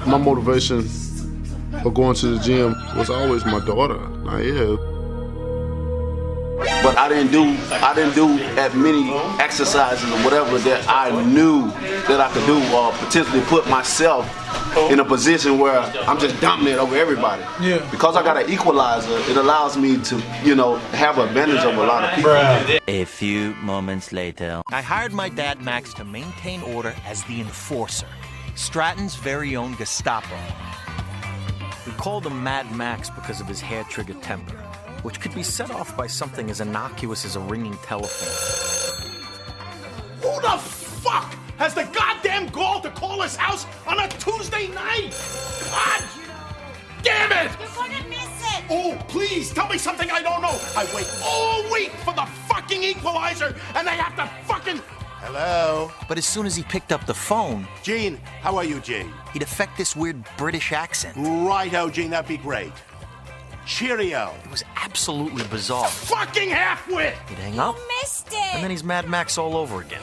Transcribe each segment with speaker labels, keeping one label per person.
Speaker 1: My motivation for going to the gym was always my daughter, Naya.
Speaker 2: But I didn't do as many exercises or whatever that I knew that I could do, or potentially put myself in a position where I'm just dominant over everybody.
Speaker 3: Yeah.
Speaker 2: Because I got an equalizer, it allows me to, you know, have an advantage over a lot of people.
Speaker 4: A few moments later. I hired my dad Max to maintain order as the enforcer, Stratton's very own Gestapo. We called him Mad Max because of his hair-trigger temper, which could be set off by something as innocuous as a ringing telephone.
Speaker 3: Who the fuck has the goddamn gall to call his house on a Tuesday night? God damn it!
Speaker 5: You're gonna miss it!
Speaker 3: Oh, please, tell me something I don't know. I wait all week for the fucking equalizer, and they have to fucking...
Speaker 6: Hello?
Speaker 4: But as soon as he picked up the phone...
Speaker 6: Gene, how are you, Gene?
Speaker 4: He'd affect this weird British accent.
Speaker 6: Righto, Gene, that'd be great. Cheerio.
Speaker 4: It was absolutely bizarre.
Speaker 3: Fucking half-wit!
Speaker 4: He'd hang up,
Speaker 5: Missed it!
Speaker 4: and then he's Mad Max all over again.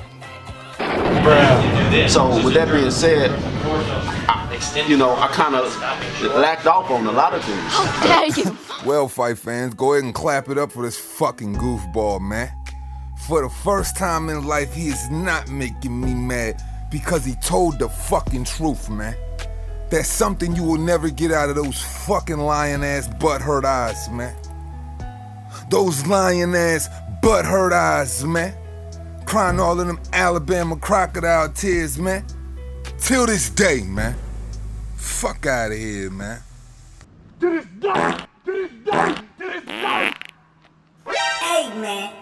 Speaker 2: So with that being said, I kind of lacked off on a lot of things.
Speaker 5: How dare you!
Speaker 7: Well, fight fans, go ahead and clap it up for this fucking goofball, man. For the first time in life, he is not making me mad because he told the fucking truth, man. That's something you will never get out of those fucking lion-ass butt-hurt eyes, man. Those lion-ass butt-hurt eyes, man. Crying all of them Alabama crocodile tears, man. Till this day, man. Fuck out of here, man.
Speaker 3: To this day! To this day! To this day!
Speaker 8: Hey, man.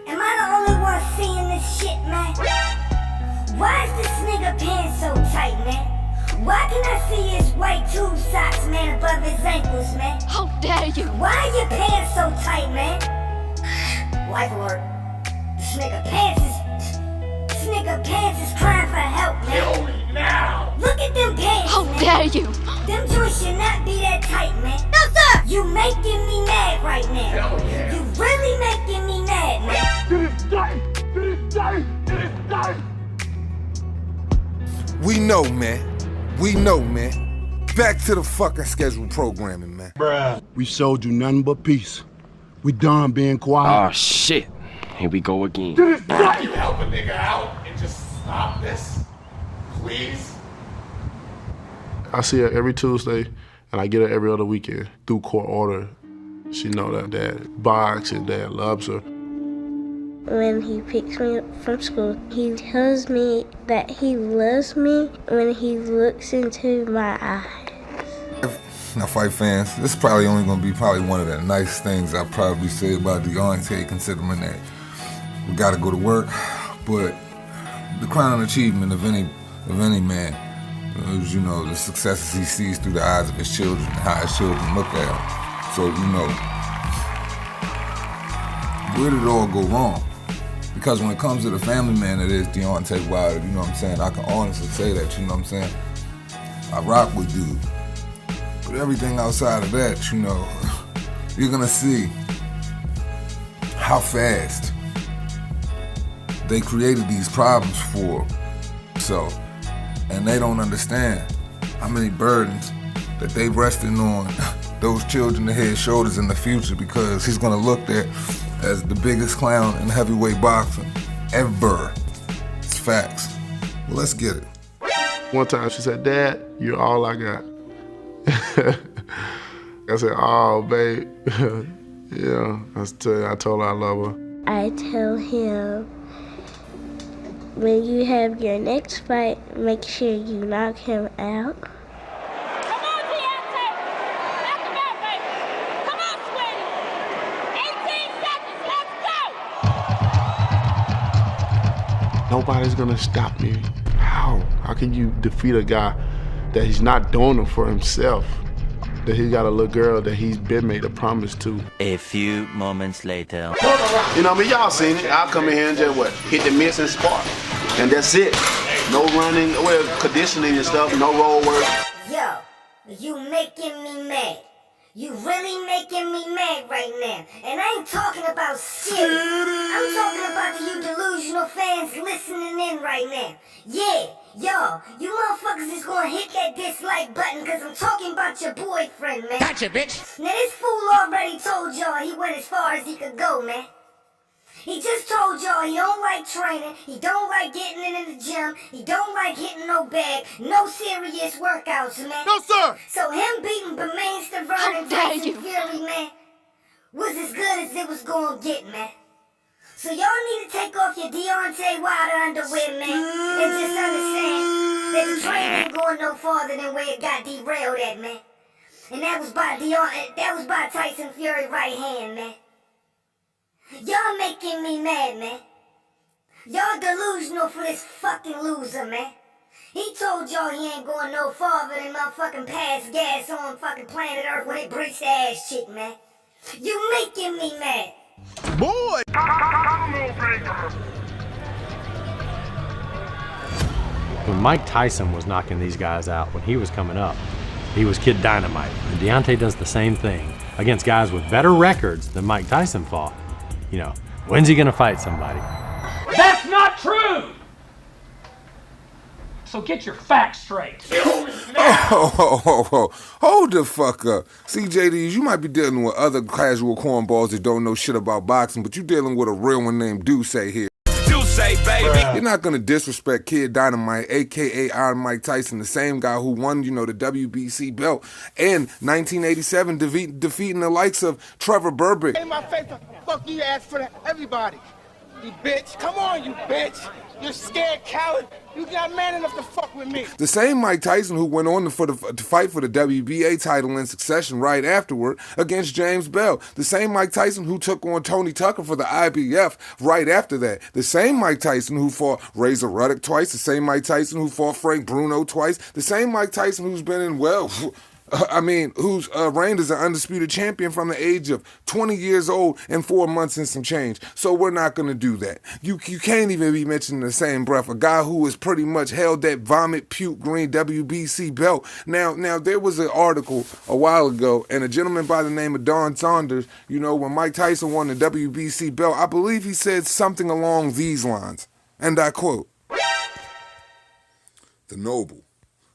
Speaker 8: Am I the only one seeing this shit, man? Why is this nigga pants so tight, man? Why can I see his white tube socks, man, above his ankles, man?
Speaker 5: How dare you!
Speaker 8: Why are your pants so tight, man? Wife alert. This nigga pants is crying for help, man.
Speaker 3: Kill me now!
Speaker 8: Look at them pants,
Speaker 5: How
Speaker 8: man.
Speaker 5: dare you!
Speaker 8: Them joints should not be that tight, man. No, sir! You making me mad right now.
Speaker 3: Hell yeah.
Speaker 8: You really making me mad, man.
Speaker 3: To this day! To this day! To this day!
Speaker 7: We know, man. We know, man. Back to the fucking scheduled programming, man.
Speaker 1: We showed you nothing but peace. We done being quiet.
Speaker 9: Oh shit. Here we go again.
Speaker 3: To this day! Can you help a nigga out and just stop this? Please?
Speaker 1: I see her every Tuesday, and I get her every other weekend through court order. She know that Dad boxes and Dad loves her.
Speaker 10: When he picks me up from school, he tells me that he loves me when he looks into my eyes.
Speaker 7: Now, fight fans, this is probably only gonna be one of the nice things I'll probably say about Deontay, considering that we gotta go to work. But the crowning achievement of any man is, the successes he sees through the eyes of his children and how his children look at him. So, where did it all go wrong? Because when it comes to the family man that is Deontay Wilder, you know what I'm saying, I can honestly say that, you know what I'm saying, I rock with dude. But everything outside of that, you're gonna see how fast they created these problems for themselves. And they don't understand how many burdens that they resting on those children to head shoulders in the future, because he's gonna look at as the biggest clown in heavyweight boxing ever. It's facts. Well, let's get it.
Speaker 1: One time she said, "Dad, you're all I got." I said, "Oh, babe." Yeah, I told her I love her.
Speaker 10: I tell him, when you have your next fight, make sure you knock him out.
Speaker 5: Come on, Deontay! Knock him out, baby! Come on, sweetie! 18 seconds, let's go!
Speaker 1: Nobody's gonna stop me. How? How can you defeat a guy that he's not doing it for himself? That he got a little girl that he's been made a promise to.
Speaker 4: A few moments later.
Speaker 2: Y'all seen it. I'll come in here and just hit the miss and spark. And that's it. No running, conditioning and stuff, no roll work.
Speaker 8: Yo, you making me mad. You really making me mad right now. And I ain't talking about shit. I'm talking about you delusional fans listening in right now. Yeah, y'all, you motherfuckers is gonna hit that dislike button because I'm talking about your boyfriend, man.
Speaker 3: Gotcha, bitch.
Speaker 8: Now this fool already told y'all he went as far as he could go, man. He just told y'all he don't like training, he don't like getting in the gym, he don't like hitting no bag, no serious workouts, man.
Speaker 3: No, sir.
Speaker 8: So him beating Bermain Stavern and Tyson Fury, man, was as good as it was gonna get, man. So y'all need to take off your Deontay Wilder underwear, man, and just understand that the train ain't going no farther than where it got derailed at, man. And that was by Tyson Fury right hand, man. Y'all making me mad, man. Y'all delusional for this fucking loser, man. He told y'all he ain't going no farther than motherfucking past gas on fucking planet Earth when it breached the ass chick, man. You making me mad.
Speaker 3: Boy!
Speaker 11: When Mike Tyson was knocking these guys out when he was coming up, he was Kid Dynamite. And Deontay does the same thing against guys with better records than Mike Tyson fought. You know, when's he gonna fight somebody?
Speaker 12: That's not true! So get your facts straight.
Speaker 7: Hold the fuck up. See, JDs, you might be dealing with other casual cornballs that don't know shit about boxing, but you dealing with a real one named Deuce here. Baby. You're not gonna disrespect Kid Dynamite, aka Iron Mike Tyson, the same guy who won, you know, the WBC belt in 1987, defeating the likes of Trevor Burbick.
Speaker 3: In my face, fuck you ask for that, everybody. You bitch, come on, you bitch. You're scared coward. You not man enough to fuck with me.
Speaker 7: The same Mike Tyson who went on to fight for the WBA title in succession right afterward against James Bell. The same Mike Tyson who took on Tony Tucker for the IBF right after that. The same Mike Tyson who fought Razor Ruddock twice. The same Mike Tyson who fought Frank Bruno twice. The same Mike Tyson who's been in, who's reigned as an undisputed champion from the age of 20 years old and 4 months and some change. So we're not going to do that. You can't even be mentioning the same breath a guy who has pretty much held that vomit puke green WBC belt. Now there was an article a while ago, and a gentleman by the name of Don Saunders, you know, when Mike Tyson won the WBC belt, I believe he said something along these lines, and I quote, "The noble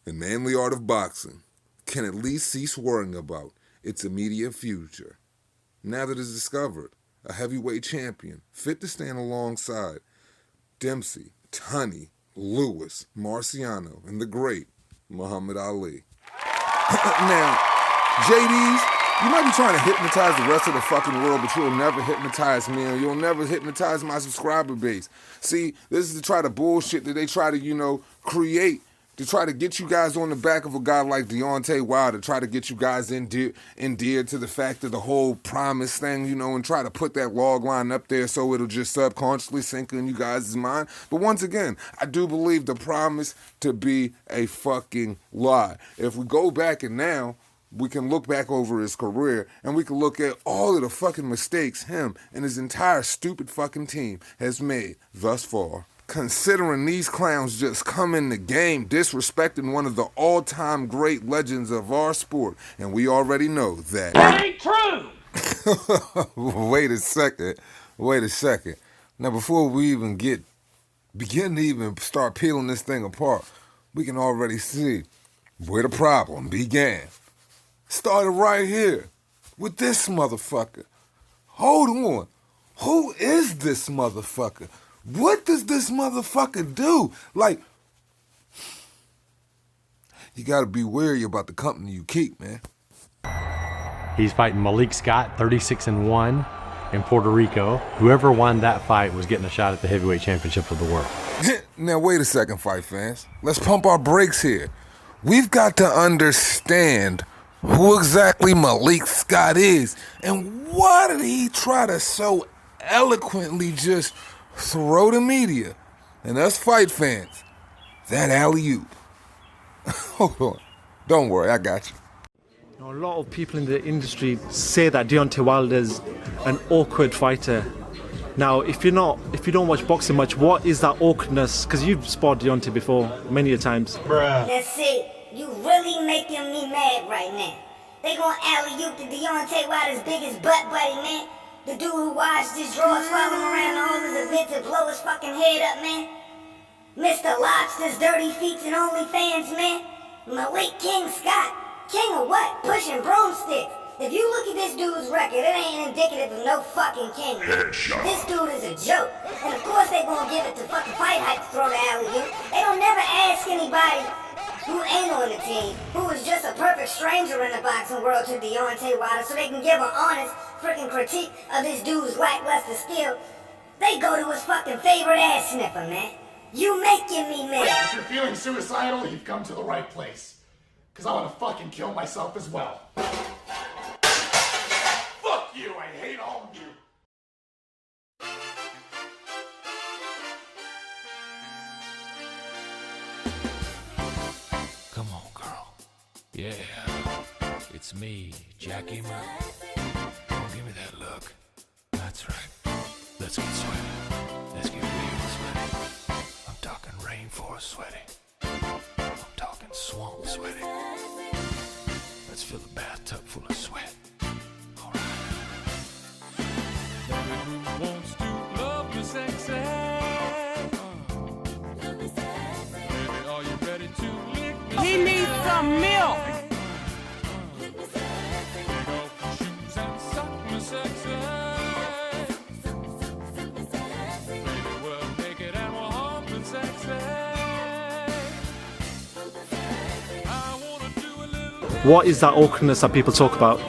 Speaker 7: and manly art of boxing can at least cease worrying about its immediate future. Now that it's discovered a heavyweight champion fit to stand alongside Dempsey, Tunney, Lewis, Marciano, and the great Muhammad Ali." Now, JDs, you might be trying to hypnotize the rest of the fucking world, but you'll never hypnotize me, and you'll never hypnotize my subscriber base. See, this is to try to bullshit that they try to, you know, create to try to get you guys on the back of a guy like Deontay Wilder, try to get you guys endeared to the fact of the whole promise thing, you know, and try to put that log line up there so it'll just subconsciously sink in you guys' mind. But once again, I do believe the promise to be a fucking lie. If we go back and now, we can look back over his career and we can look at all of the fucking mistakes him and his entire stupid fucking team has made thus far. Considering these clowns just come in the game disrespecting one of the all-time great legends of our sport, and we already know that.
Speaker 12: That ain't true!
Speaker 7: Wait a second. Now, before we begin to start peeling this thing apart, we can already see where the problem began. Started right here with this motherfucker. Hold on. Who is this motherfucker? What does this motherfucker do? Like, you gotta be wary about the company you keep, man.
Speaker 11: He's fighting Malik Scott, 36-1 in Puerto Rico. Whoever won that fight was getting a shot at the heavyweight championship of the world.
Speaker 7: Now, wait a second, fight fans. Let's pump our brakes here. We've got to understand who exactly Malik Scott is and why did he try to so eloquently just throw the media and us fight fans that alley-oop. Hold on. Don't worry, I got you.
Speaker 13: A lot of people in the industry say that Deontay Wilder's an awkward fighter. Now, if you don't watch boxing much, what is that awkwardness? Because you've sparred Deontay before many a times.
Speaker 8: That's it. You really making me mad right now. They gon' alley-oop to Deontay Wilder's biggest butt buddy, man. The dude who washed his drawers, swallowing around all his events to blow his fucking head up, man. Mr. Lobster's dirty feet and OnlyFans, man. Malik Scott. King of what? Pushing broomsticks. If you look at this dude's record, it ain't indicative of no fucking king. This dude is a joke. And of course they gonna give it to fucking Fight Hype to throw the alley-oop. They don't never ask anybody who ain't on the team, who is just a perfect stranger in the boxing world to Deontay Wilder, so they can give an honest freaking critique of this dude's lackluster skill. They go to his fucking favorite ass sniffer, man. You making me mad.
Speaker 3: If you're feeling suicidal, you've come to the right place. Cause I wanna fucking kill myself as well. Fuck you, I hate all of you.
Speaker 14: Come on, girl. Yeah, it's me, Jackie Murray. Oh, give me that look. That's right. Let's get sweaty. Let's get real sweaty. I'm talking rainforest sweaty. I'm talking swamp sweaty. Let's fill a bathtub full of sweat. All right. Everyone wants to love me sexy. Baby, are you ready to lick me?
Speaker 12: He needs some milk.
Speaker 14: Take off your shoes and suck me sexy. Baby, we're naked and we're humping sexy.
Speaker 13: What is that awkwardness that people talk about?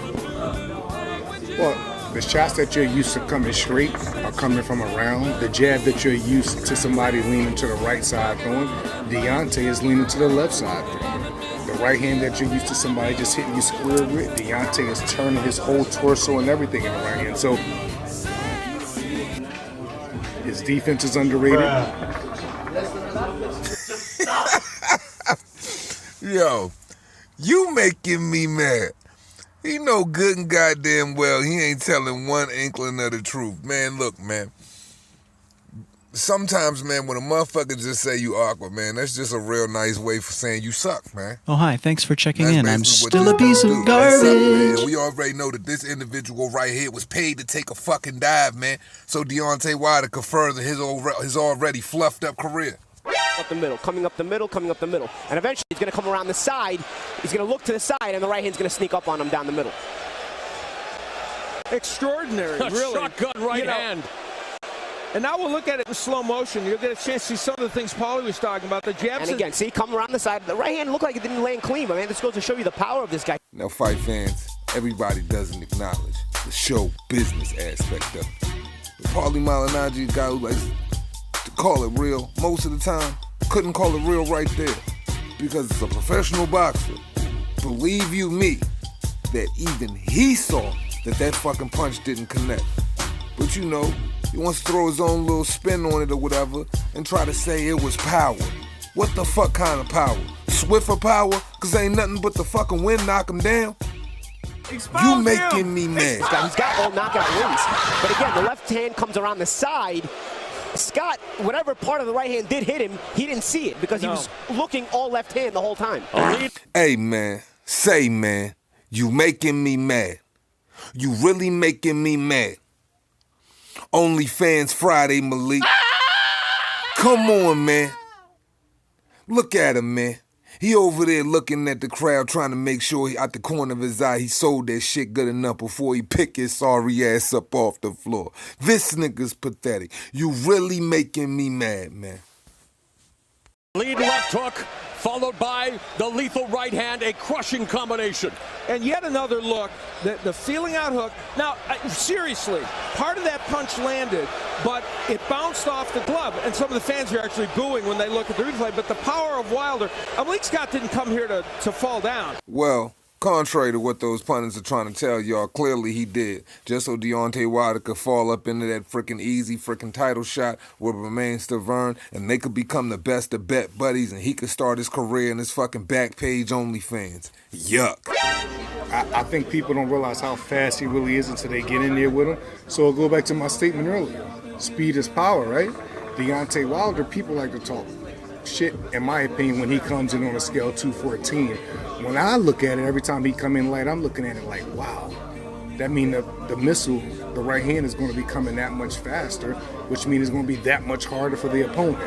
Speaker 15: Well, the shots that you're used to coming straight are coming from around. The jab that you're used to somebody leaning to the right side throwing, Deontay is leaning to the left side throwing. The right hand that you're used to somebody just hitting you square with, Deontay is turning his whole torso and everything in the right hand. So his defense is underrated.
Speaker 7: Yo, you making me mad. He know good and goddamn well he ain't telling one inkling of the truth. Man, look, man. Sometimes, man, when a motherfucker just say you awkward, man, that's just a real nice way for saying you suck, man.
Speaker 16: Oh, hi. Thanks for checking
Speaker 7: That's
Speaker 16: in. I'm
Speaker 7: basically what
Speaker 16: still a
Speaker 7: this
Speaker 16: piece
Speaker 7: dude
Speaker 16: of
Speaker 7: do. That's something,
Speaker 16: garbage.
Speaker 7: man. We already know that this individual right here was paid to take a fucking dive, man, so Deontay Wilder could further his already fluffed up career.
Speaker 9: Up the middle, coming up the middle, coming up the middle. And eventually he's going to come around the side. He's going to look to the side, and the right hand's going to sneak up on him down the middle.
Speaker 17: Extraordinary,
Speaker 18: A
Speaker 17: really.
Speaker 18: shotgun right hand.
Speaker 17: And now we'll look at it in slow motion. You'll get a chance to see some of the things Paulie was talking about. The jabs.
Speaker 9: And again, see, come around the side. The right hand looked like it didn't land clean, but man, this goes to show you the power of this guy.
Speaker 7: Now, fight fans, everybody doesn't acknowledge the show business aspect of it. But Paulie Malignaggi, a guy who likes to call it real, most of the time, couldn't call it real right there. Because it's a professional boxer. Believe you me, that even he saw that fucking punch didn't connect. But you know, he wants to throw his own little spin on it or whatever and try to say it was power. What the fuck kind of power? Swiffer power? Cause ain't nothing but the fucking wind knock him down? You making me mad.
Speaker 9: He's got all knockout wins. But again, the left hand comes around the side. Scott, whatever part of the right hand did hit him, he didn't see it because he was looking all left hand the whole time.
Speaker 7: Hey man, say man, you making me mad. You really making me mad. OnlyFans Friday, Malik. Come on, man. Look at him, man. He over there looking at the crowd trying to make sure out the corner of his eye he sold that shit good enough before he pick his sorry ass up off the floor. This nigga's pathetic. You really making me mad, man.
Speaker 18: Lead left hook, followed by the lethal right hand, a crushing combination.
Speaker 17: And yet another look, the feeling out hook. Now, seriously, part of that punch landed, but it bounced off the glove. And some of the fans are actually booing when they look at the replay. But the power of Wilder, Malik Scott didn't come here to fall down.
Speaker 7: Well, contrary to what those pundits are trying to tell y'all, clearly he did. Just so Deontay Wilder could fall up into that freaking easy freaking title shot with Romain Stavern, and they could become the best of bet buddies, and he could start his career in his fucking back page OnlyFans. Yuck.
Speaker 15: I think people don't realize how fast he really is until they get in there with him. So I'll go back to my statement earlier. Speed is power, right? Deontay Wilder, people like to talk shit, in my opinion, when he comes in on a scale 214. When I look at it, every time he come in light, I'm looking at it like, wow. That means the missile, the right hand, is going to be coming that much faster, which means it's going to be that much harder for the opponent.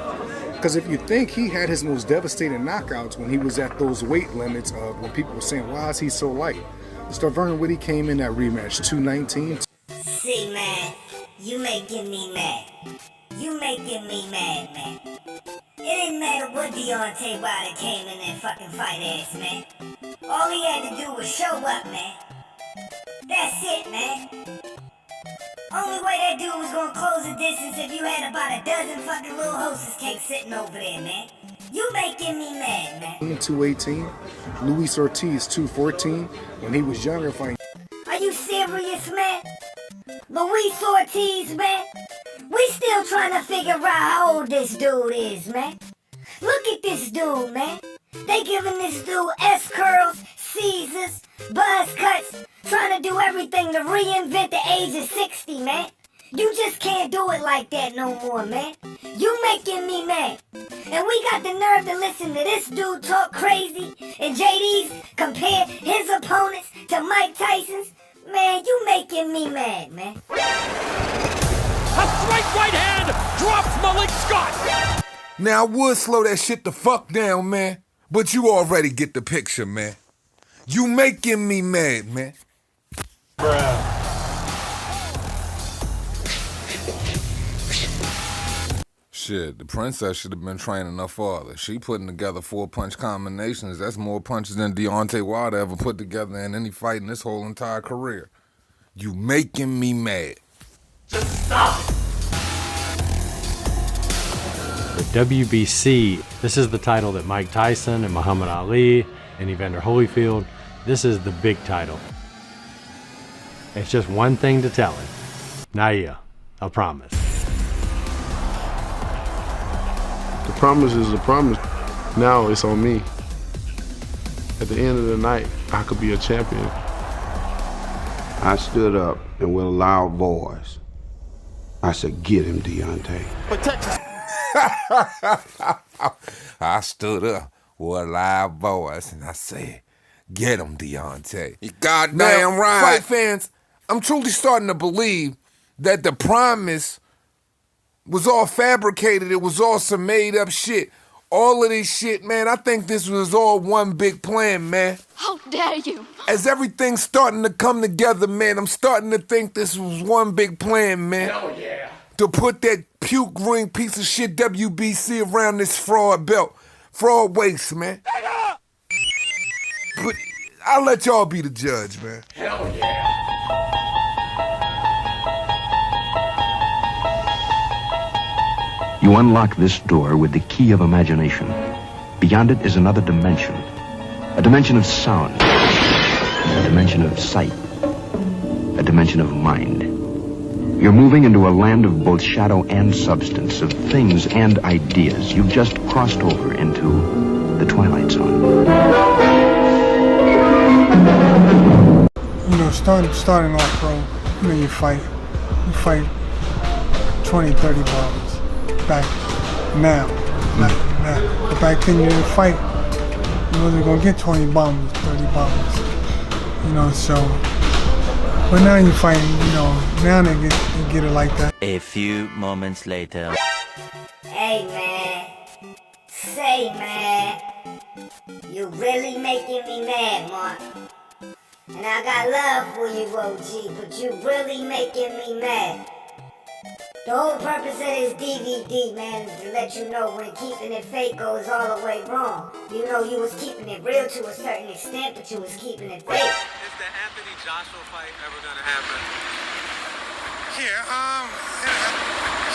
Speaker 15: Because if you think, he had his most devastating knockouts when he was at those weight limits of when people were saying, why is he so light? Mr. Vernon Whitty came in that rematch, 219.
Speaker 8: See, man, you making me mad. You making me mad, man. It didn't matter what Deontay Wilder came in that fucking fight ass, man. All he had to do was show up, man. That's it, man. Only way that dude was gonna close the distance if you had about a dozen fucking little hostess cakes sitting over there, man. You making me mad, man.
Speaker 15: 218, Luis Ortiz 214, when he was younger fighting.
Speaker 8: Are you serious, man? Luis Ortiz, man? We still trying to figure out how old this dude is, man. Look at this dude, man. They giving this dude S-curls, Caesars, buzz cuts, trying to do everything to reinvent the age of 60, man. You just can't do it like that no more, man. You making me mad. And we got the nerve to listen to this dude talk crazy and JD's compare his opponents to Mike Tyson's. Man, you making me mad, man.
Speaker 18: A straight right hand drops Malik Scott.
Speaker 7: Now, I would slow that shit the fuck down, man. But you already get the picture, man. You making me mad, man.
Speaker 11: Bruh.
Speaker 7: Shit, the princess should have been training her father. She putting together 4-punch combinations. That's more punches than Deontay Wilder ever put together in any fight in his whole entire career. You making me mad.
Speaker 12: Just stop it.
Speaker 11: The WBC, this is the title that Mike Tyson and Muhammad Ali and Evander Holyfield, this is the big title. It's just one thing to tell him. Naya, I promise.
Speaker 1: The promise is a promise. Now it's on me. At the end of the night, I could be a champion.
Speaker 16: I stood up and with a loud voice, I said, get him, Deontay.
Speaker 7: I stood up with a loud voice and I said, get him, Deontay. You goddamn right. Fight fans, I'm truly starting to believe that the promise was all fabricated. It was all some made up shit. All of this shit, man, I think this was all one big plan, man.
Speaker 5: How dare you?
Speaker 7: As everything's starting to come together, man, I'm starting to think this was one big plan, man.
Speaker 12: Hell yeah.
Speaker 7: To put that puke green piece of shit WBC around this fraud belt. Fraud waste, man. But I'll let y'all be the judge, man.
Speaker 12: Hell yeah.
Speaker 19: You unlock this door with the key of imagination. Beyond it is another dimension. A dimension of sound. A dimension of sight. A dimension of mind. You're moving into a land of both shadow and substance, of things and ideas. You've just crossed over into the Twilight Zone.
Speaker 20: You know, starting off pro, you know, you fight 20, 30 bombs. Back now. But back then you didn't fight. You wasn't gonna get 20 bombs, 30 bombs. You know, so but now you fight, you know, now they get it like that.
Speaker 4: A few moments later.
Speaker 8: Hey, man. Say, man. You really making me mad, Mark. And I got love for you, OG, but you really making me mad. The whole purpose of this DVD, man, is to let you know when keeping it fake goes all the way wrong. You know you was keeping it real to a certain extent, but you was keeping it fake.
Speaker 21: Is the Anthony Joshua fight ever gonna happen? Here,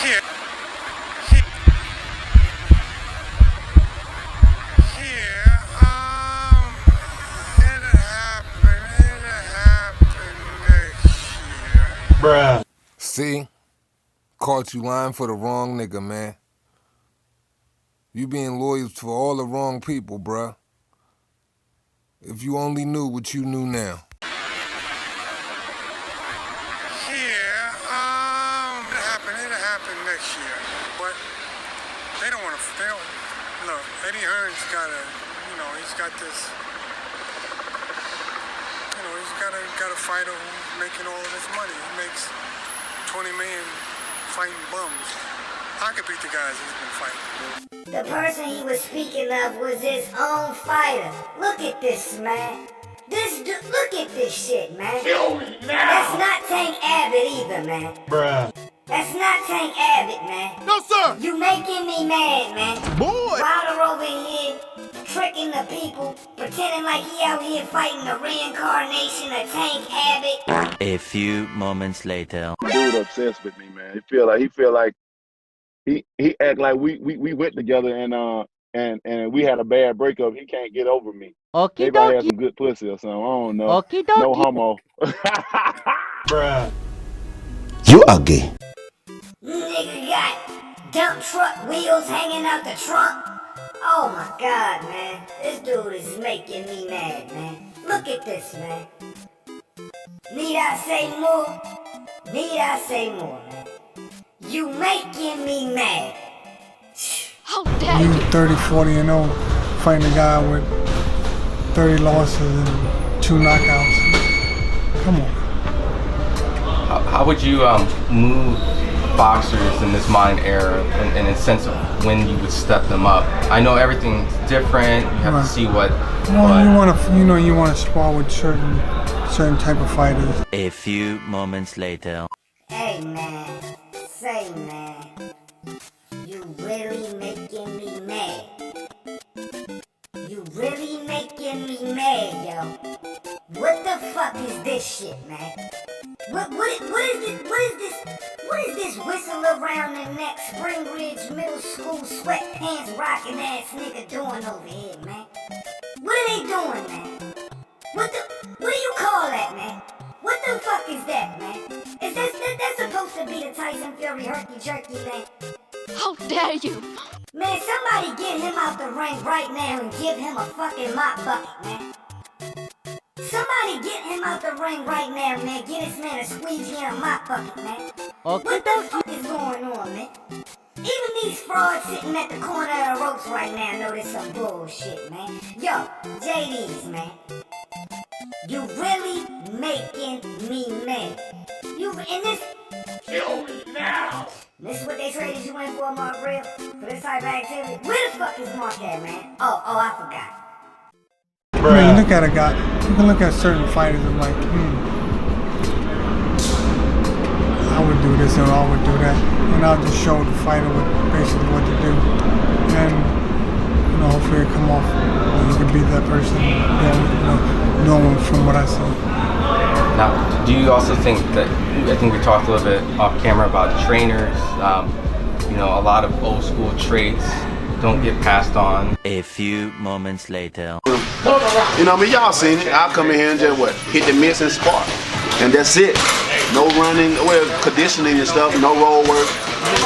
Speaker 21: here.
Speaker 11: Bruh.
Speaker 7: See? Caught you lying for the wrong nigga, man. You being loyal to all the wrong people, bruh. If you only knew what you knew now.
Speaker 21: Here, it'll happen next year. But they don't want to, Look, Eddie Hearn's got a, he's got this, he's got a fighter who's making all of this money. He makes $20 million fighting bums. I could beat the guys he's been fighting.
Speaker 8: The person he was speaking of was his own fighter. Look at this, man. Look at this shit, man. That's not Tank Abbott either, man.
Speaker 3: Bruh.
Speaker 8: That's not Tank Abbott, man.
Speaker 3: No, sir.
Speaker 8: You making me mad, man.
Speaker 3: Boy.
Speaker 8: Wilder over here tricking the people, pretending like he out here fighting the reincarnation of Tank Abbott.
Speaker 4: A few moments later.
Speaker 1: Dude obsessed with me, man. He feel like he act like we went together and we had a bad breakup. He can't get over me.
Speaker 6: Okay,
Speaker 1: maybe I had some good pussy or something. I don't know.
Speaker 6: Okay,
Speaker 1: no homo.
Speaker 3: Bruh.
Speaker 16: You are gay.
Speaker 8: Nigga got dump truck wheels hanging out the trunk. Oh my God, man. This dude is making me mad, man. Look at this, man. Need I say more? Need I say more, man? You making me mad.
Speaker 5: How dare
Speaker 20: You 30, 40 and 0, fighting a guy with 30 losses and 2 knockouts. Come on.
Speaker 22: How would you move boxers in this modern era in a sense of when you would step them up? I know everything's different. You have to see what.
Speaker 20: Well, you want to spar with certain type of fighters.
Speaker 4: A few moments later.
Speaker 8: Hey, man. Say, man. You really making me mad. You really making me mad, yo. What the fuck is this shit, man? What is this whistle around the neck, Spring Ridge Middle School sweatpants rocking ass nigga doing over here, man? What are they doing, man? What do you call that, man? What the fuck is that, man? Is that's supposed to be the Tyson Fury herky jerky, man?
Speaker 5: How dare you?
Speaker 8: Man, somebody get him out the ring right now and give him a fucking mop bucket, man. Somebody get him out the ring right now, man. Get this man a squeegee and a mop bucket, man.
Speaker 6: Okay.
Speaker 8: What the fuck is going on, man? Even these frauds sitting at the corner of the ropes right now know this some bullshit, man. Yo, JD's, man. You really making me mad. You in this?
Speaker 3: Kill me now.
Speaker 8: This is what they traded you in for, Mark Real? For this type of activity? Where the fuck is Mark at, man? Oh, I forgot.
Speaker 20: I mean, you look at a guy, you can look at certain fighters and like, I would do this or I would do that. And I'll just show the fighter basically what to do. And, hopefully it come off. You can beat that person, knowing from what I see.
Speaker 22: Now, do you also think that, I think we talked a little bit off camera about trainers, a lot of old school traits don't get passed on.
Speaker 4: A few moments later.
Speaker 2: Y'all seen it. I'll come in here and just hit the miss and spark. And that's it. No running, conditioning and stuff, no roll work,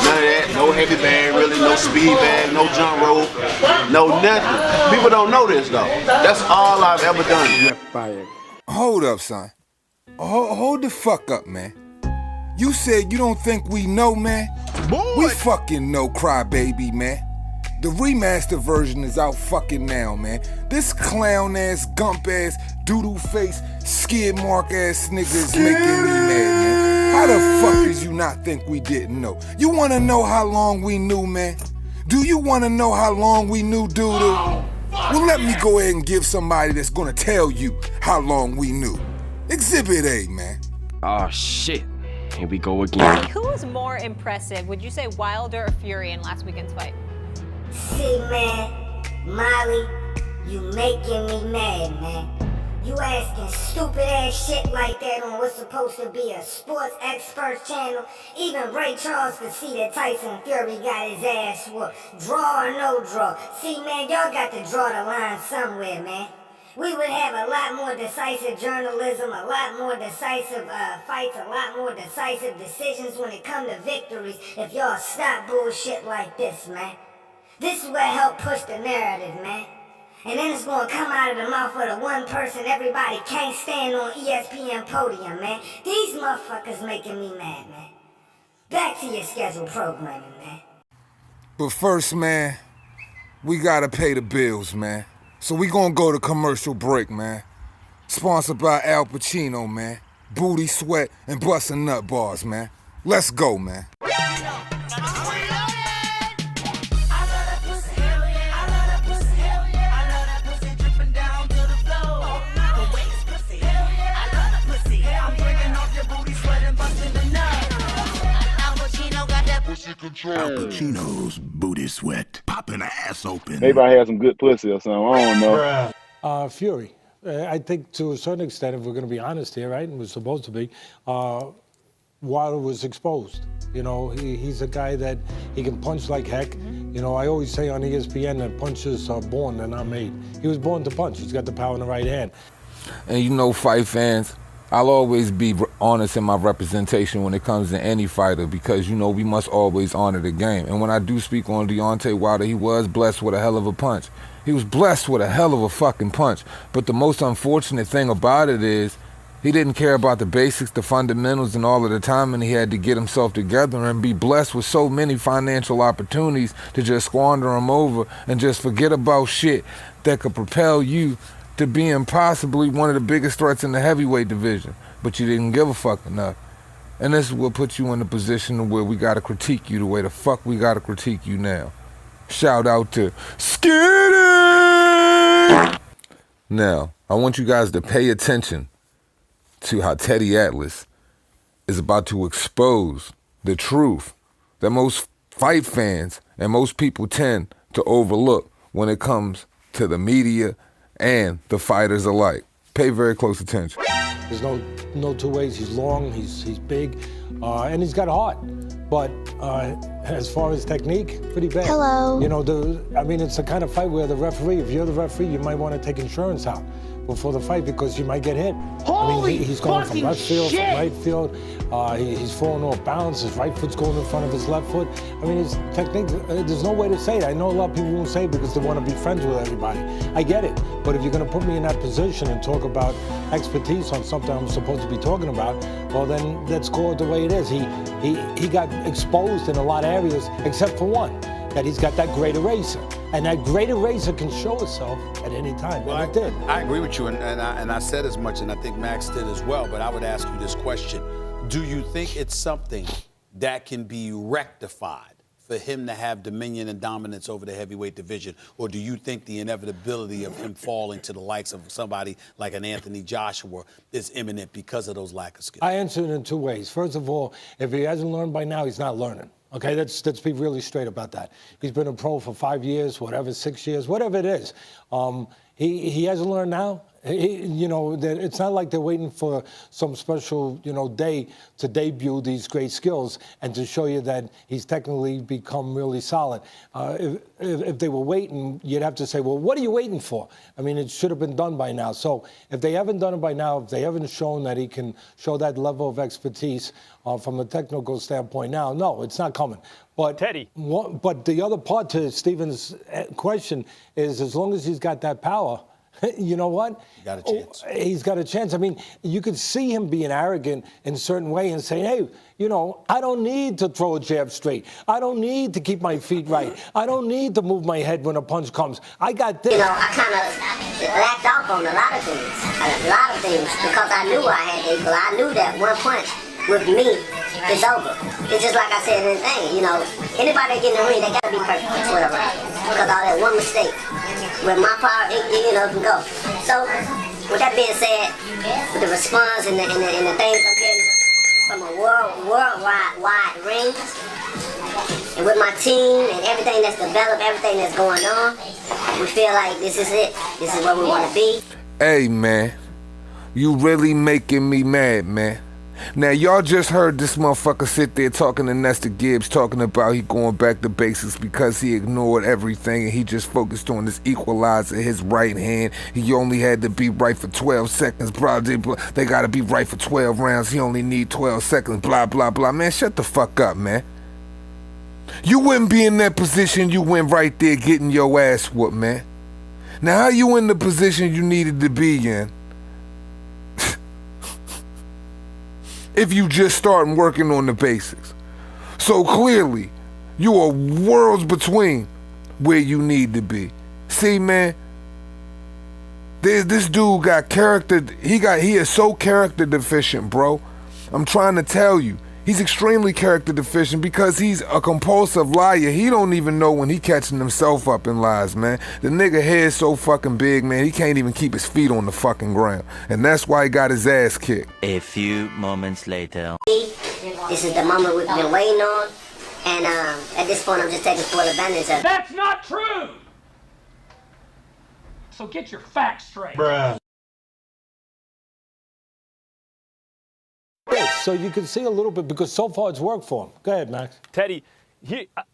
Speaker 2: none of that, no heavy bag really, no speed bag, no jump rope, no nothing. People don't know this though. That's all I've ever done.
Speaker 7: Hold up, son. Hold the fuck up, man. You said you don't think we know, man? Boy. We fucking know, crybaby, man. The remastered version is out fucking now, man. This clown ass, gump ass, doodle face, skid mark ass nigga is making me mad, man. How the fuck did you not think we didn't know? You wanna know how long we knew, man? Do you wanna know how long we knew, doodle? Well, let me go ahead and give somebody that's gonna tell you how long we knew. Exhibit A, man.
Speaker 23: Oh shit. Here we go again.
Speaker 24: Who was more impressive? Would you say Wilder or Fury in last weekend's fight?
Speaker 8: See, man, Molly, you making me mad, man. You asking stupid ass shit like that on what's supposed to be a sports expert channel. Even Ray Charles could see that Tyson Fury got his ass whooped. Draw or no draw. See, man, y'all got to draw the line somewhere, man. We would have a lot more decisive journalism, a lot more decisive fights, a lot more decisive decisions when it comes to victories if y'all stop bullshit like this, man. This is what helped push the narrative, man. And then it's gonna come out of the mouth of the one person everybody can't stand on ESPN podium, man. These motherfuckers making me mad, man. Back to your scheduled programming, man.
Speaker 7: But first, man, we gotta pay the bills, man. So we gonna go to commercial break, man. Sponsored by Al Pacino, man. Booty, sweat, and bustin' nut bars, man. Let's go, man.
Speaker 6: Al Pacino's booty sweat, popping ass open.
Speaker 10: Maybe I had some good pussy or something. I don't know.
Speaker 13: Fury. I think to a certain extent, if we're going to be honest here, right, and we're supposed to be, Wilder was exposed. You know, he's a guy that he can punch like heck. You know, I always say on ESPN that punches are born, they're not made. He was born to punch. He's got the power in the right hand.
Speaker 7: And you know, fight fans, I'll always be honest in my representation when it comes to any fighter because, you know, we must always honor the game. And when I do speak on Deontay Wilder, he was blessed with a hell of a punch. He was blessed with a hell of a fucking punch. But the most unfortunate thing about it is he didn't care about the basics, the fundamentals, and all of the time, and he had to get himself together and be blessed with so many financial opportunities to just squander them over and just forget about shit that could propel you to being possibly one of the biggest threats in the heavyweight division. But you didn't give a fuck enough. And this is what puts you in a position where we gotta critique you the way the fuck we gotta critique you now. Shout out to Skinny! Now, I want you guys to pay attention to how Teddy Atlas is about to expose the truth that most fight fans and most people tend to overlook when it comes to the media and the fighters alike. Pay very close attention.
Speaker 13: There's no two ways. He's long, he's big, and he's got a heart. But as far as technique, pretty bad.
Speaker 14: Hello.
Speaker 13: You know, I mean, it's the kind of fight where the referee, if you're the referee, you might want to take insurance out before the fight because you might get hit.
Speaker 14: Holy
Speaker 13: I mean, he's going from left field,
Speaker 14: shit.
Speaker 13: from right field. He's falling off balance. His right foot's going in front of his left foot. I mean, his technique, there's no way to say it. I know a lot of people won't say it because they want to be friends with everybody. I get it. But if you're going to put me in that position and talk about expertise on something I'm supposed to be talking about, well, then let's call it the way it is. He got exposed in a lot of areas, except for one, that he's got that great eraser. And that great eraser can show itself at any time,
Speaker 25: well,
Speaker 13: and it did.
Speaker 25: I agree with you, and I said as much, and I think Max did as well, but I would ask you this question. Do you think it's something that can be rectified for him to have dominion and dominance over the heavyweight division, or do you think the inevitability of him falling to the likes of somebody like an Anthony Joshua is imminent because of those lack of skill?
Speaker 13: I answer it in two ways. First of all, if he hasn't learned by now, he's not learning. Okay, let's be really straight about that. He's been a pro for 5 years, whatever, 6 years, whatever it is. He hasn't learned now. You know, it's not like they're waiting for some special, you know, day to debut these great skills and to show you that he's technically become really solid. If they were waiting, you'd have to say, well, what are you waiting for? I mean, it should have been done by now. So if they haven't done it by now, if they haven't shown that he can show that level of expertise from a technical standpoint now, no, it's not coming. But Teddy. But the other part to Stephen's question is, as long as he's got that power, you know what?
Speaker 25: Got a chance.
Speaker 13: He's got a chance. I mean, you could see him being arrogant in a certain way and saying, hey, you know, I don't need to throw a jab straight. I don't need to keep my feet right. I don't need to move my head when a punch comes. I got this.
Speaker 8: You know, I kind of lacked off on a lot of things because I knew I had the equal. I knew that one punch with me is over. It's just like I said in the thing, you know, anybody that get in the ring, they got to be perfect for 12 rounds because all that one mistake with my power, you know, can go. So, with that being said, with the response and the things I'm getting from a worldwide ring, and with my team and everything that's developed, everything that's going on, we feel like this is it. This is where we want to be.
Speaker 7: Hey, man, you really making me mad, man. Now, y'all just heard this motherfucker sit there talking to Nestor Gibbs, talking about he going back to basics because he ignored everything and he just focused on this equalizer, his right hand. He only had to be right for 12 seconds, blah, blah, blah. They got to be right for 12 rounds. He only need 12 seconds, blah, blah, blah. Man, shut the fuck up, man. You wouldn't be in that position you went right there getting your ass whooped, man. Now, how you in the position you needed to be in if you just starting working on the basics? So clearly, you are worlds between where you need to be. See, man, this dude got character. He is so character deficient, bro. I'm trying to tell you. He's extremely character deficient because he's a compulsive liar. He don't even know when he catching himself up in lies, man. The nigga head's so fucking big, man, he can't even keep his feet on the fucking ground. And that's why he got his ass kicked.
Speaker 4: A few moments later.
Speaker 8: This is the moment we've been waiting on. And at this point, I'm just taking full advantage of it.
Speaker 12: That's not true! So get your facts straight.
Speaker 13: So you can see a little bit, because so far it's worked for him. Go ahead, Max.
Speaker 9: Teddy,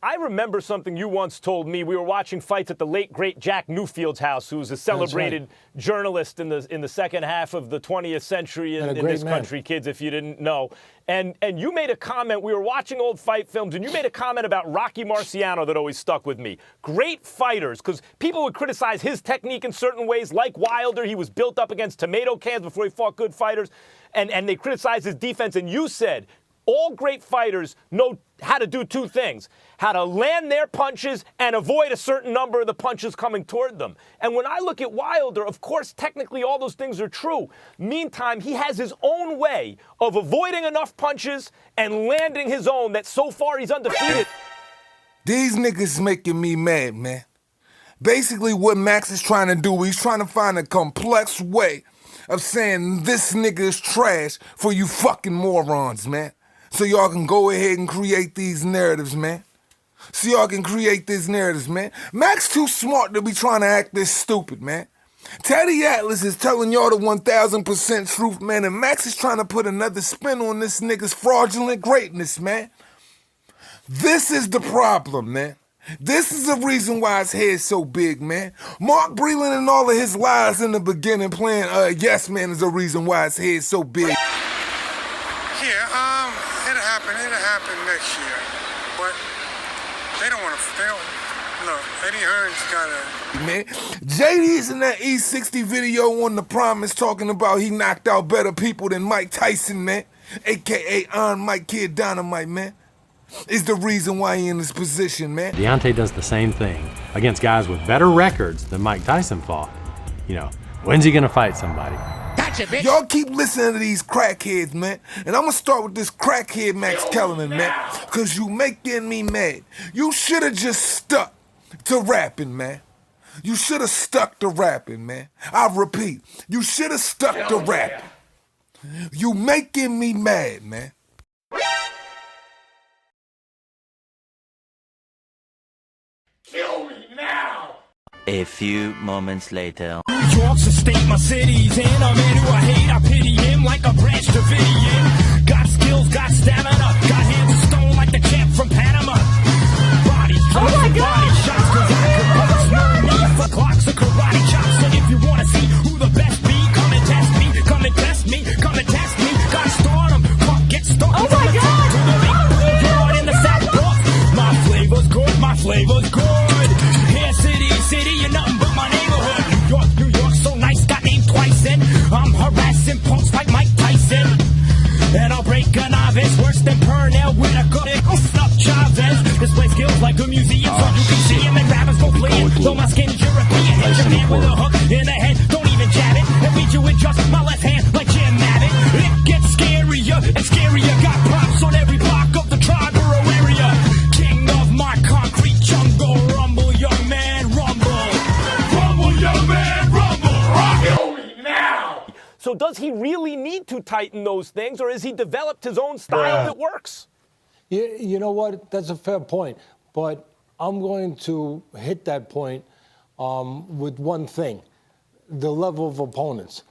Speaker 9: I remember something you once told me. We were watching fights at the late, great Jack Newfield's house, who was a celebrated journalist in the second half of the 20th century in this country, kids, if you didn't know. And you made a comment. We were watching old fight films, and you made a comment about Rocky Marciano that always stuck with me. Great fighters, because people would criticize his technique in certain ways, like Wilder. He was built up against tomato cans before he fought good fighters. And they criticized his defense, and you said all great fighters know how to do two things: how to land their punches and avoid a certain number of the punches coming toward them. And when I look at Wilder, of course, technically all those things are true. Meantime, he has his own way of avoiding enough punches and landing his own that so far he's undefeated.
Speaker 7: These niggas making me mad, man. Basically what Max is trying to do, he's trying to find a complex way of saying this nigga is trash for you fucking morons, man. So y'all can go ahead and create these narratives, man. So y'all can create these narratives, man. Max too smart to be trying to act this stupid, man. Teddy Atlas is telling y'all the 1000% truth, man, and Max is trying to put another spin on this nigga's fraudulent greatness, man. This is the problem, man. This is the reason why his head's so big, man. Mark Breland and all of his lies in the beginning playing Yes Man is the reason why his head's so big.
Speaker 21: Yeah, it'll happen next year. But they don't want to, look, Eddie Hearn's got
Speaker 7: Man, JD's in that E60 video on The Promise talking about he knocked out better people than Mike Tyson, man. AKA Iron Mike Kid Dynamite, man. Is the reason why he in this position, man.
Speaker 11: Deontay does the same thing against guys with better records than Mike Tyson fought. You know, when's he gonna fight somebody?
Speaker 7: Gotcha, bitch. Y'all keep listening to these crackheads, man. And I'm gonna start with this crackhead Max Kellerman, man. Cause you making me mad. You should've just stuck to rapping, man. You should've stuck to rapping, man. I repeat, you should've stuck to rapping. You making me mad, man.
Speaker 12: Kill me now!
Speaker 4: A few moments later.
Speaker 12: New York's a state, my city's in. A man who I hate, I pity him like a Branch Davidian. Got skills, got stamina, got hands of stone like the champ from Panama. Body body shots, cause I can box. No need for clocks or karate chops. And if you wanna see who the best be, come and test me, come and test me, come and test me. Gotta start 'em, pump, get started. Oh my God! To the link, you're in the South Bronx. My flavor's good, my flavor's good. City, you're nothing but my neighborhood. New York, so nice, got named twice, and I'm harassing punks like Mike Tyson. And I'll break a novice worse than Pernell Whitaker. Snuff Chavez. Display skills like a museum, so you can see him and rappers go playing. Though my skin's European, hit your man with a hook in the head. Don't even jab it. And beat you with just my left hand like Jim Abbott. It gets scarier and scarier. Got props on every block of the Triborough area. King of my concrete jungle. Rumble, young man, rumble. Rumble, young man, rumble. Kill me now!
Speaker 9: So does he really need to tighten those things, or has he developed his own style that works?
Speaker 13: You know what? That's a fair point. But I'm going to hit that point with one thing: the level of opponents.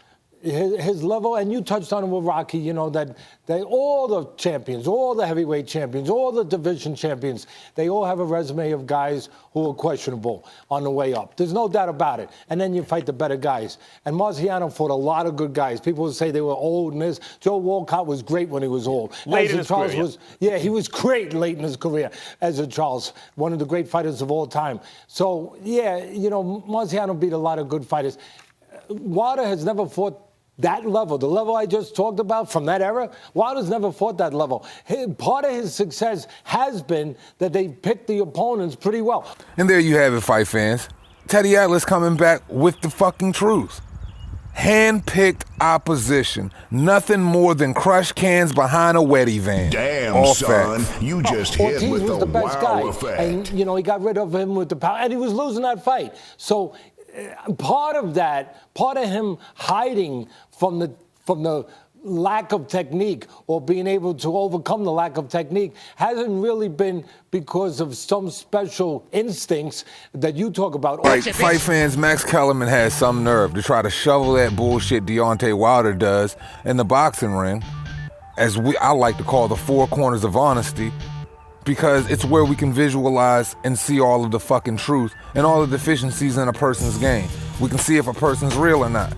Speaker 13: His level, and you touched on it with Rocky, you know, that all the champions, all the heavyweight champions, all the division champions, they all have a resume of guys who are questionable on the way up. There's no doubt about it. And then you fight the better guys. And Marciano fought a lot of good guys. People would say they were old and this. Joe Walcott was great when he was old.
Speaker 9: Late in his career.
Speaker 13: Yeah, he was great late in his career. Ezra Charles, one of the great fighters of all time. So, yeah, you know, Marciano beat a lot of good fighters. Wilder has never fought that level, the level I just talked about from that era, Wilder's never fought that level. Part of his success has been that they picked the opponents pretty well.
Speaker 7: And there you have it, fight fans. Teddy Atlas coming back with the fucking truth. Hand-picked opposition. Nothing more than crushed cans behind a Weddy van.
Speaker 6: Damn,
Speaker 7: all
Speaker 6: son,
Speaker 7: facts.
Speaker 6: you just hit
Speaker 13: Ortiz
Speaker 6: with
Speaker 13: was
Speaker 6: the
Speaker 13: the best
Speaker 6: wow
Speaker 13: guy.
Speaker 6: effect.
Speaker 13: And, you know, he got rid of him with the power, and he was losing that fight. So part of him hiding from the lack of technique or being able to overcome the lack of technique hasn't really been because of some special instincts that you talk about.
Speaker 7: Right, fight fans, Max Kellerman has some nerve to try to shovel that bullshit Deontay Wilder does in the boxing ring, as I like to call the four corners of honesty, because it's where we can visualize and see all of the fucking truth and all the deficiencies in a person's game. We can see if a person's real or not.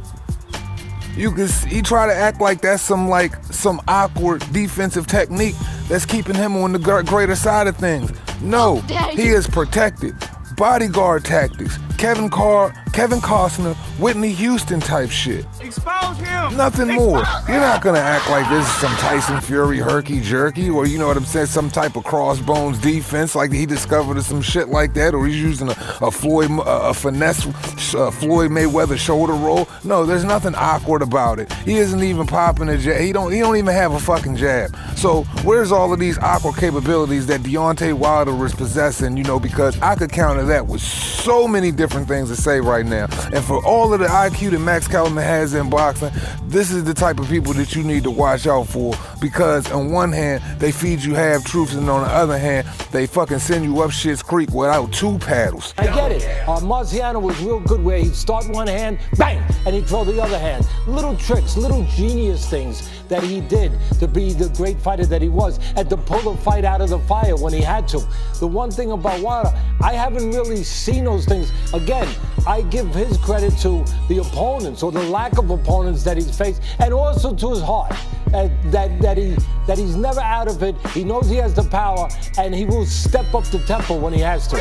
Speaker 7: He try to act like that's some awkward defensive technique that's keeping him on the greater side of things. No, he is protected. Bodyguard tactics, Kevin Costner, Whitney Houston type shit.
Speaker 12: Expose him.
Speaker 7: Nothing more. You're not gonna act like this is some Tyson Fury herky-jerky, or you know what I'm saying, some type of crossbones defense, like he discovered or some shit like that, or he's using a finesse Floyd Mayweather shoulder roll. No, there's nothing awkward about it. He isn't even popping a jab. He don't even have a fucking jab. So where's all of these awkward capabilities that Deontay Wilder is possessing? You know, because I could counter that with so many different things to say right now. And for all of the IQ that Max Kellerman has in boxing, this is the type of people that you need to watch out for, because on one hand, they feed you half truths, and on the other hand, they fucking send you up shit's creek without two paddles.
Speaker 13: I get it. Marciano was real good where he'd start one hand, bang, and he'd throw the other hand. Little tricks, little genius things that he did to be the great fighter that he was, and to pull the fight out of the fire when he had to. The one thing about Wilder, I haven't really seen those things. Again, I give his credit to the opponents or the lack of opponents that he's faced, and also to his heart, that he's never out of it. He knows he has the power, and he will step up the tempo when he has to.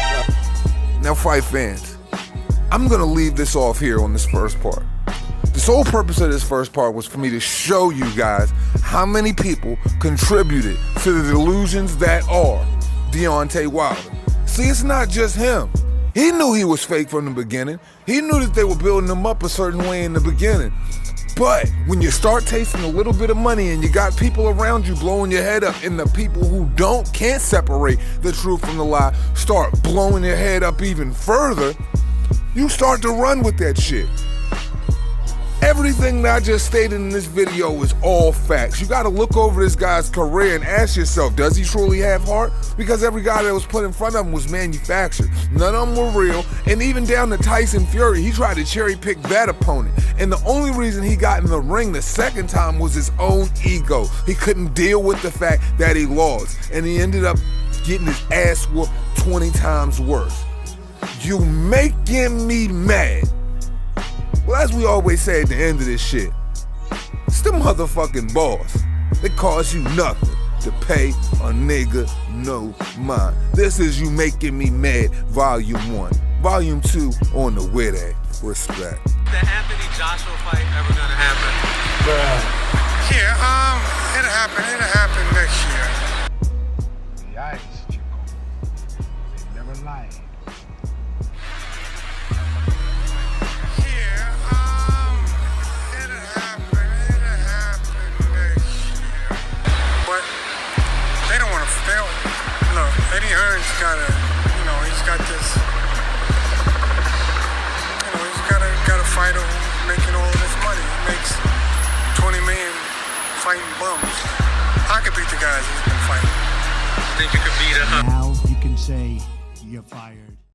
Speaker 7: Now, fight fans, I'm gonna leave this off here on this first part. The sole purpose of this first part was for me to show you guys how many people contributed to the delusions that are Deontay Wilder. See, it's not just him. He knew he was fake from the beginning. He knew that they were building him up a certain way in the beginning. But when you start tasting a little bit of money and you got people around you blowing your head up, and the people who can't separate the truth from the lie start blowing their head up even further, you start to run with that shit. Everything that I just stated in this video is all facts. You gotta look over this guy's career and ask yourself, does he truly have heart? Because every guy that was put in front of him was manufactured. None of them were real, and even down to Tyson Fury, he tried to cherry pick that opponent. And the only reason he got in the ring the second time was his own ego. He couldn't deal with the fact that he lost, and he ended up getting his ass whooped 20 times worse. You making me mad. Well, as we always say at the end of this shit, it's the motherfucking boss. It costs you nothing to pay a nigga no mind. This is You Making Me Mad, Volume 1. Volume 2 on the way there. Respect.
Speaker 14: The Anthony Joshua fight ever gonna happen?
Speaker 21: Yeah, it'll happen. It'll happen next year.
Speaker 15: The ice, Chico. They never lied.
Speaker 21: Look, Eddie Hearn's he's got this, he's got a fighter who's making all this money. He makes $20 million fighting bums. I could beat the guys he's been fighting.
Speaker 14: Think you could beat him?
Speaker 15: Now you can say you're fired.